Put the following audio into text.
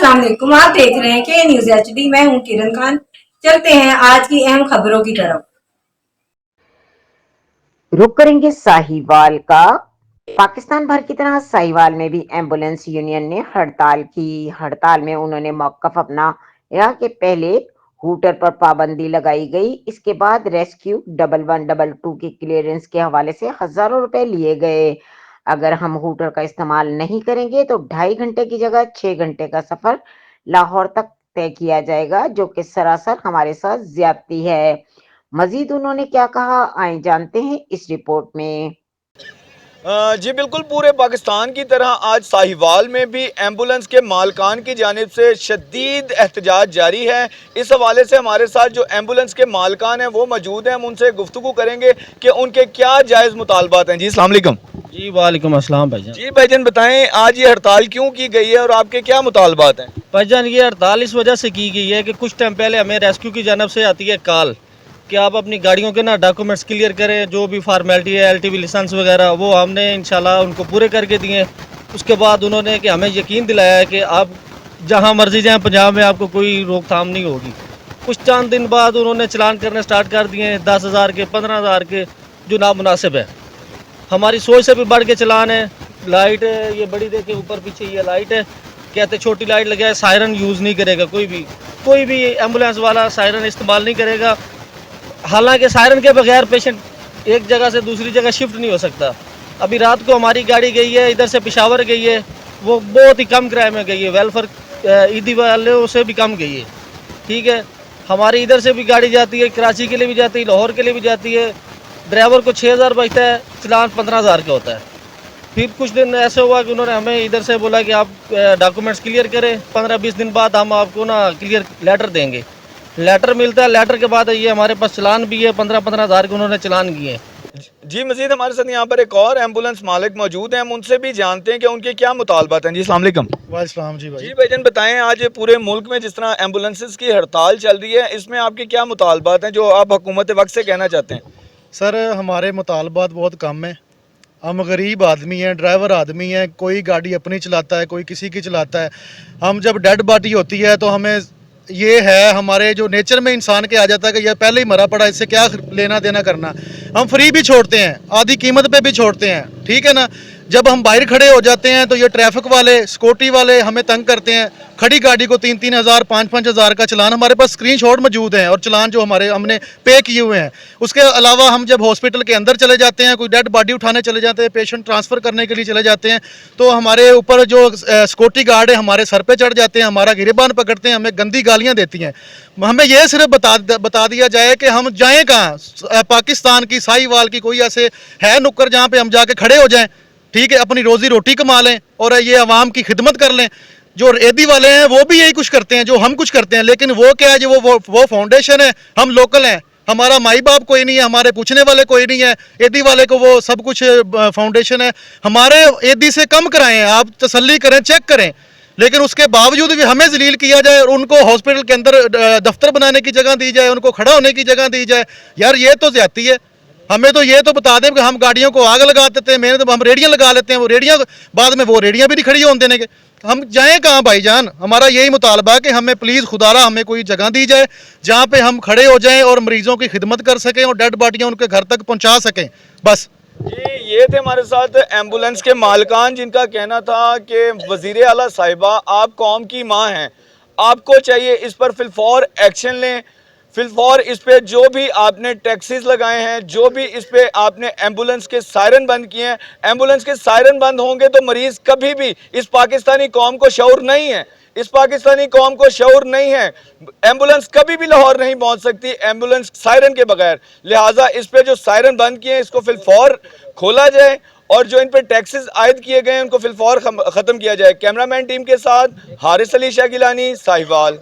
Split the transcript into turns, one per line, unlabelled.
अस्सलाम वालेकुम, आप देख रहे हैं के न्यूज़ HD। मैं हूं किरण खान। चलते हैं आज की अहम खबरों की तरफ।
रुक करेंगे साहिवाल का। पाकिस्तान भर की तरह साहिवाल में भी एम्बुलेंस यूनियन ने हड़ताल की। हड़ताल में उन्होंने मौकफ अपनाया कि पहले हूटर पर पाबंदी लगाई गई, इसके बाद रेस्क्यू 1122 की क्लियरेंस के हवाले से हजारों रुपए लिए गए। अगर हम हूटर का इस्तेमाल नहीं करेंगे तो 2.5 घंटे की जगह 6 घंटे का सफर लाहौर तक तय किया जाएगा, जो कि सरासर हमारे साथ ज्यादती है। मजीद उन्होंने क्या कहा, आए जानते हैं इस रिपोर्ट में।
जी बिल्कुल, पूरे पाकिस्तान की तरह आज साहिवाल में भी एम्बुलेंस के मालकान की जानिब से शदीद एहतजाज जारी है। इस हवाले से हमारे साथ जो एम्बुलेंस के मालकान हैं वो मौजूद हैं, हम उनसे गुफ्तगू करेंगे कि उनके क्या जायज़ मुतालबात हैं। जी अस्सलाम वालेकुम।
जी वालेकुम अस्सलाम भाईजान।
जी भाईजान, बताएं आज ये हड़ताल क्यों की गई है और आपके क्या मुतालबात हैं?
भाईजान, ये हड़ताल इस वजह से की गई है कि कुछ टाइम पहले हमें रेस्क्यू की जानब से आती है कॉल कि आप अपनी गाड़ियों के ना डॉक्यूमेंट्स क्लियर करें, जो भी फार्मेलिटी है LTV लाइसेंस वगैरह, वो हमने इंशाल्लाह उनको पूरे करके दिए। उसके बाद उन्होंने कि हमें यकीन दिलाया है कि आप जहाँ मर्जी जाएँ पंजाब में आपको कोई रोकथाम नहीं होगी। कुछ चंद दिन बाद उन्होंने चलान करने स्टार्ट कर दिए 10,000 के 15,000 के, जो नामुनासिब है। हमारी सोच से भी बढ़ के चलान है। लाइट है ये बड़ी, देखे ऊपर पीछे ये लाइट है, कहते छोटी लाइट लगे है। सायरन यूज़ नहीं करेगा कोई भी एम्बुलेंस वाला सायरन इस्तेमाल नहीं करेगा। हालांकि सायरन के बगैर पेशेंट एक जगह से दूसरी जगह शिफ्ट नहीं हो सकता। अभी रात को हमारी गाड़ी गई है इधर से पेशावर गई है, वो बहुत ही कम किराए में गई है, वेलफेयर ईदी वाले से भी कम गई है। ठीक है, हमारी इधर से भी गाड़ी जाती है, कराची के लिए भी जाती है, लाहौर के लिए भी जाती है। ड्राइवर को 6,000 बचता है, चलान 15,000 का होता है। फिर कुछ दिन ऐसे हुआ कि उन्होंने हमें इधर से बोला कि आप डॉक्यूमेंट्स क्लियर करें, 15-20 दिन बाद हम आपको ना क्लियर लेटर देंगे। लेटर मिलता है, लेटर के बाद ये हमारे पास चलान भी है, 15,000 के उन्होंने चलान किए।
जी मजीद हमारे साथ यहाँ पर एक और एम्बुलेंस मालिक मौजूद हैं, हम उनसे भी जानते हैं कि उनके क्या मुतालबात हैं। जी अस्सलाम वालेकुम।
वालेकुम जी भाई।
जी भाईजान, बताएं आज पूरे मुल्क में जिस तरह एम्बुलेंसेस की हड़ताल चल रही है, इसमें आपके क्या मुतालबात हैं जो आप हुकूमत वक्त से कहना चाहते हैं?
सर हमारे मुतालबात बहुत कम है। हम गरीब आदमी हैं, ड्राइवर आदमी हैं, कोई गाड़ी अपनी चलाता है, कोई किसी की चलाता है। हम जब डेड बॉडी होती है तो हमें ये है, हमारे जो नेचर में इंसान के आ जाता है कि यह पहले ही मरा पड़ा, इससे क्या लेना देना करना। हम फ्री भी छोड़ते हैं, आधी कीमत पे भी छोड़ते हैं, ठीक है ना। जब हम बाहर खड़े हो जाते हैं तो ये ट्रैफिक वाले सिक्योरिटी वाले हमें तंग करते हैं। खड़ी गाड़ी को 3-3 हज़ार 5-5 हज़ार का चलान, हमारे पास स्क्रीनशॉट मौजूद हैं और चलान जो हमने पे किए हुए हैं। उसके अलावा हम जब हॉस्पिटल के अंदर चले जाते हैं, कोई डेड बॉडी उठाने चले जाते हैं, पेशेंट ट्रांसफ़र करने के लिए चले जाते हैं, तो हमारे ऊपर जो सिक्योरिटी गार्ड है हमारे सर पे चढ़ जाते हैं, हमारा गिरेबान पकड़ते हैं, हमें गंदी गालियाँ देती हैं। हमें यह सिर्फ बता दिया जाए कि हम जाएँ कहाँ। पाकिस्तान की साहिवाल की कोई ऐसे है नुक्कड़ जहाँ पर हम जाके खड़े हो जाएँ, ठीक है, अपनी रोजी रोटी कमा लें और ये आवाम की खिदमत कर लें। जो एदी वाले हैं वो भी यही कुछ करते हैं जो हम कुछ करते हैं, लेकिन वो क्या है, जो वो फाउंडेशन है, हम लोकल हैं, हमारा माई बाप कोई नहीं है, हमारे पूछने वाले कोई नहीं है। एदी वाले को वो सब कुछ फाउंडेशन है, हमारे एदी से कम कराएं, आप तसल्ली करें, चेक करें। लेकिन उसके बावजूद भी हमें जलील किया जाए और उनको हॉस्पिटल के अंदर दफ्तर बनाने की जगह दी जाए, उनको खड़ा होने की जगह दी जाए। यार ये तो ज्यादती है। हमें तो ये तो बता दें कि हम गाड़ियों को आग लगा देते हैं, मेहनत हम रेडियाँ लगा लेते हैं, वो रेडियाँ बाद में वो रेडियाँ भी नहीं खड़ी होने देने के। हम जाएं कहाँ भाईजान? हमारा यही मुतालबा है कि हमें प्लीज़ खुदारा हमें कोई जगह दी जाए जहाँ पे हम खड़े हो जाएं और मरीजों की खिदमत कर सकें और डेड बॉडियाँ उनके घर तक पहुँचा सकें, बस।
जी ये थे हमारे साथ एम्बुलेंस के मालकान, जिनका कहना था कि वज़ीर आला साहिबा आप कौम की माँ हैं, आपको चाहिए इस पर फिलफौर एक्शन लें। फिलफौर इस पे जो भी आपने टैक्सेस लगाए हैं, जो भी इस पे आपने एम्बुलेंस के सायरन बंद किए हैं, एम्बुलेंस के सायरन बंद होंगे तो मरीज़ कभी भी, इस पाकिस्तानी कौम को शऊर नहीं है, इस पाकिस्तानी कौम को शऊर नहीं है, एम्बुलेंस कभी भी लाहौर नहीं पहुंच सकती एम्बुलेंस सायरन के बगैर। लिहाजा इस पे जो सायरन बंद किए हैं इसको फिलफौर खोला जाए और जो इन पे टैक्सेस आयद किए गए हैं उनको फिलफौर ख़त्म किया जाए। कैमरामैन टीम के साथ हारिस अली शाह गिलानी, साहिवाल।